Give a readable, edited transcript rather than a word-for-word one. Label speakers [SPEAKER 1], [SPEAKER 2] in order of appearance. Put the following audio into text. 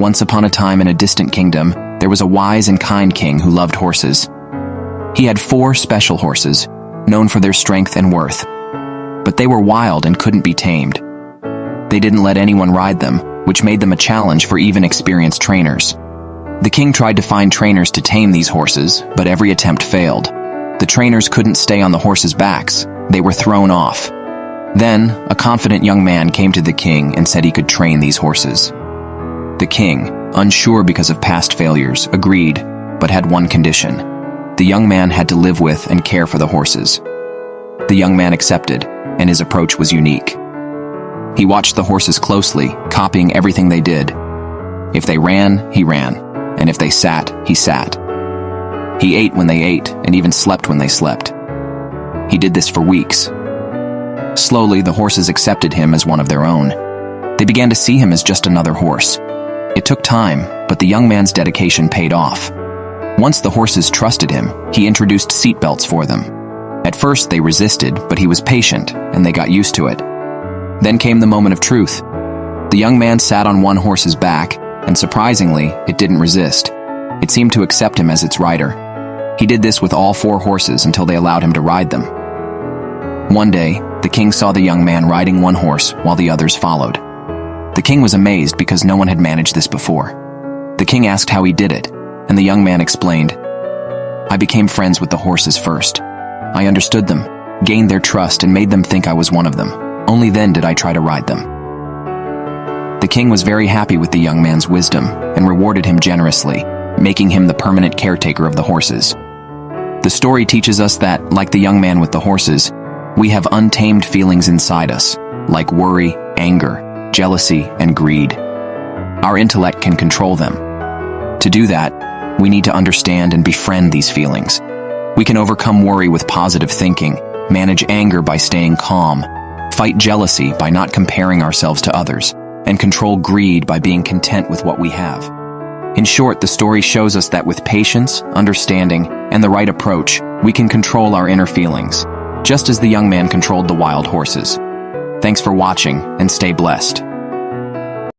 [SPEAKER 1] Once upon a time in a distant kingdom, there was a wise and kind king who loved horses. He had 4 special horses, known for their strength and worth. But they were wild and couldn't be tamed. They didn't let anyone ride them, which made them a challenge for even experienced trainers. The king tried to find trainers to tame these horses, but every attempt failed. The trainers couldn't stay on the horses' backs. They were thrown off. Then, a confident young man came to the king and said he could train these horses. The king, unsure because of past failures, agreed, but had one condition. The young man had to live with and care for the horses. The young man accepted, and his approach was unique. He watched the horses closely, copying everything they did. If they ran, he ran, and if they sat, he sat. He ate when they ate, and even slept when they slept. He did this for weeks. Slowly, the horses accepted him as one of their own. They began to see him as just another horse. It took time, but the young man's dedication paid off. Once the horses trusted him, he introduced seatbelts for them. At first, they resisted, but he was patient, and they got used to it. Then came the moment of truth. The young man sat on one horse's back, and surprisingly, it didn't resist. It seemed to accept him as its rider. He did this with all 4 horses until they allowed him to ride them. One day, the king saw the young man riding one horse while the others followed. The king was amazed because no one had managed this before. The king asked how he did it, and the young man explained, "I became friends with the horses first. I understood them, gained their trust, and made them think I was one of them. Only then did I try to ride them." The king was very happy with the young man's wisdom and rewarded him generously, making him the permanent caretaker of the horses. The story teaches us that, like the young man with the horses, we have untamed feelings inside us, like worry, anger, jealousy, and greed. Our intellect can control them. To do that, we need to understand and befriend these feelings. We can overcome worry with positive thinking, manage anger by staying calm, fight jealousy by not comparing ourselves to others, and control greed by being content with what we have. In short, the story shows us that with patience, understanding, and the right approach, we can control our inner feelings, just as the young man controlled the wild horses. Thanks for watching, and stay blessed.